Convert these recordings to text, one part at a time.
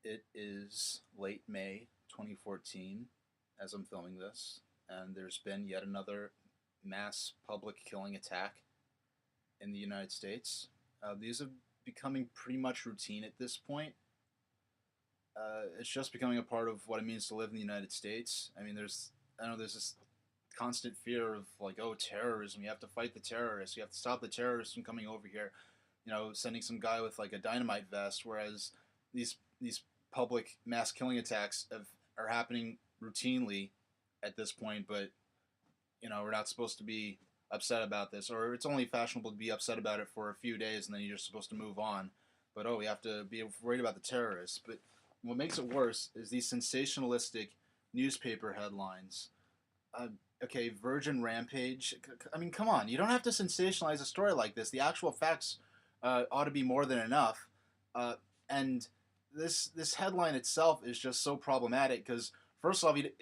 It is late May 2014 as I'm filming this, and there's been yet another mass public killing attack in the United States. These are becoming pretty much routine at this point. It's just becoming a part of what it means to live in the United States. I mean, there's this constant fear of like, oh, terrorism. You have to fight the terrorists. You have to stop the terrorists from coming over here. Sending some guy with like a dynamite vest. Whereas these public mass killing attacks are happening routinely at this point. But we're not supposed to be upset about this, or it's only fashionable to be upset about it for a few days, and then you're supposed to move on. But we have to be worried about the terrorists. But what makes it worse is these sensationalistic newspaper headlines. Okay, Virgin Rampage. I mean, come on. You don't have to sensationalize a story like this. The actual facts ought to be more than enough. And this headline itself is just so problematic because first off, he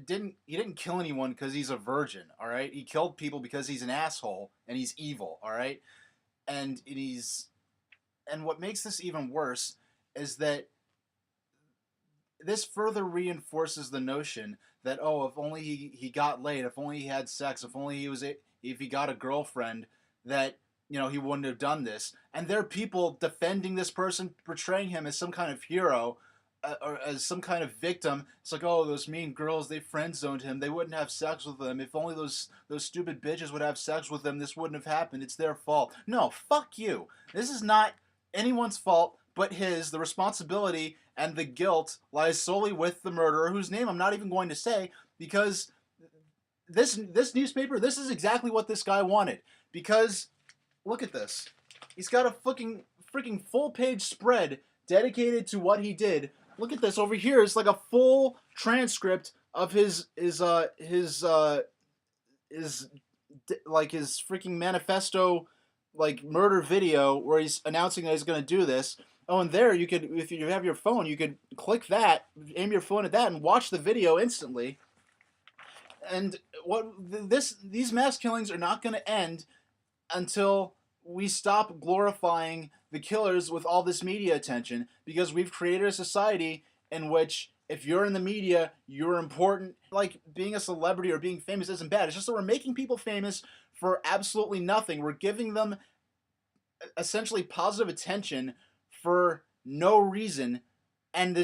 didn't kill anyone because he's a virgin. All right, he killed people because he's an asshole and he's evil. All right, and what makes this even worse is that this further reinforces the notion that, oh, if only he got laid, if only he had sex, if he got a girlfriend, that he wouldn't have done this. And there are people defending this person, portraying him as some kind of hero, or as some kind of victim. It's like, oh, those mean girls, they friend zoned him. They wouldn't have sex with him. If only those stupid bitches would have sex with him, this wouldn't have happened. It's their fault. No, fuck you. This is not anyone's fault but his. The responsibility and the guilt lies solely with the murderer, whose name I'm not even going to say, because this newspaper, this is exactly what this guy wanted. Because look at this. He's got a freaking full page spread dedicated to what he did. Look at this over here. It's like a full transcript of his freaking manifesto, like murder video, where he's announcing that he's going to do this. Oh, and there you could, if you have your phone, you could click that, aim your phone at that, and watch the video instantly. And these mass killings are not going to end until we stop glorifying the killers with all this media attention, because we've created a society in which if you're in the media, you're important. Like, being a celebrity or being famous isn't bad. It's just that we're making people famous for absolutely nothing. We're giving them essentially positive attention for no reason. And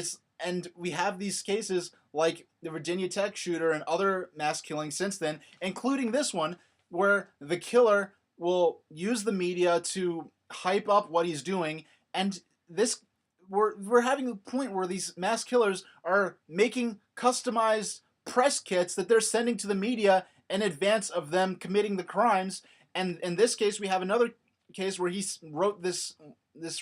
we have these cases like the Virginia Tech shooter and other mass killings since then, including this one, where the killer will use the media to hype up what he's doing. And we're having a point where these mass killers are making customized press kits that they're sending to the media in advance of them committing the crimes. And in this case, we have another case where he wrote this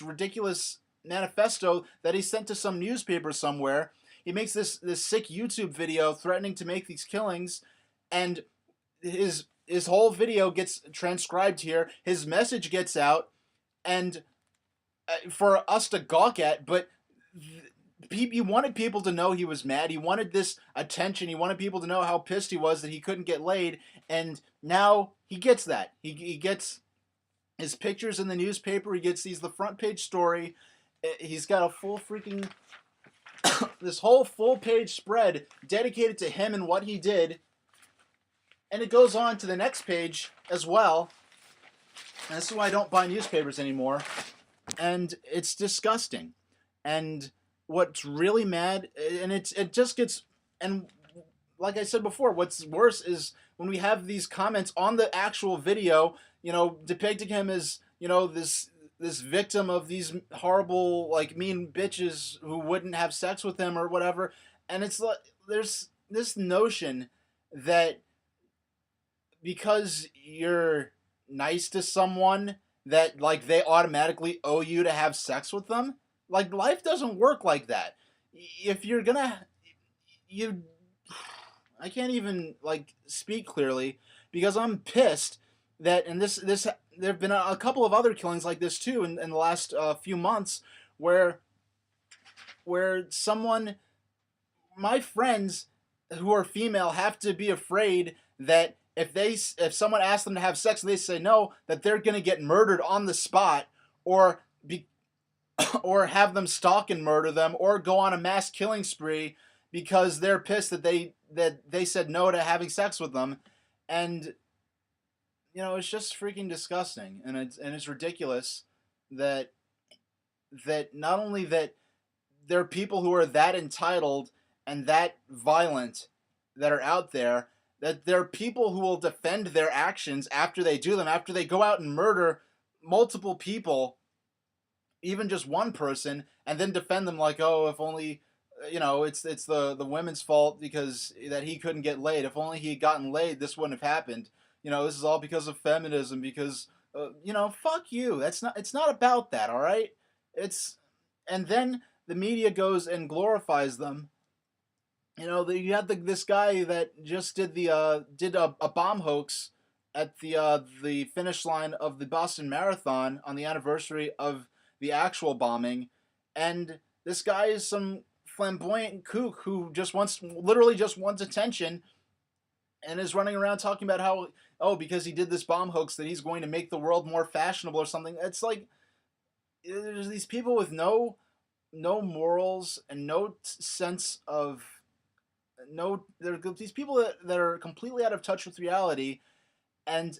ridiculous manifesto that he sent to some newspaper somewhere. He makes this sick YouTube video threatening to make these killings, and his whole video gets transcribed here. His message gets out, and for us to gawk at, but he wanted people to know he was mad. He wanted this attention. He wanted people to know how pissed he was that he couldn't get laid, and now he gets that. He gets his pictures in the newspaper. He gets the front page story. He's got a full freaking this whole full page spread dedicated to him and what he did. And it goes on to the next page as well. And this is why I don't buy newspapers anymore. And it's disgusting. And what's really mad, and it just gets, and like I said before, what's worse is when we have these comments on the actual video, depicting him as, this victim of these horrible, like, mean bitches who wouldn't have sex with him or whatever. And it's like, there's this notion that because you're nice to someone that, like, they automatically owe you to have sex with them. Like, life doesn't work like that. If you're gonna, I can't even, like, speak clearly, because I'm pissed that, and there have been a couple of other killings like this too in the last few months, where my friends who are female have to be afraid that if someone asks them to have sex and they say no, that they're going to get murdered on the spot, or or have them stalk and murder them, or go on a mass killing spree because they're pissed that they said no to having sex with them. And it's just freaking disgusting, and it's ridiculous that not only that there are people who are that entitled and that violent that are out there, that there are people who will defend their actions after they do them, after they go out and murder multiple people, even just one person, and then defend them like, oh, if only it's the women's fault because that he couldn't get laid. If only he had gotten laid, this wouldn't have happened. This is all because of feminism. Because fuck you. It's not about that. All right. It's and then the media goes and glorifies them. You had this guy that just did a bomb hoax at the finish line of the Boston Marathon on the anniversary of the actual bombing, and this guy is some flamboyant kook who literally just wants attention, and is running around talking about how, oh, because he did this bomb hoax that he's going to make the world more fashionable or something. It's like there's these people with no morals and no sense of no. There are these people that are completely out of touch with reality and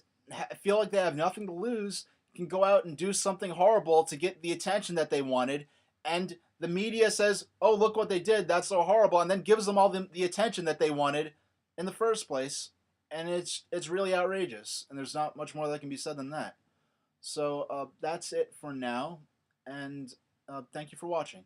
feel like they have nothing to lose, can go out and do something horrible to get the attention that they wanted, and the media says, oh, look what they did, that's so horrible, and then gives them all the attention that they wanted in the first place. And it's really outrageous, and there's not much more that can be said than that. So that's it for now, and thank you for watching.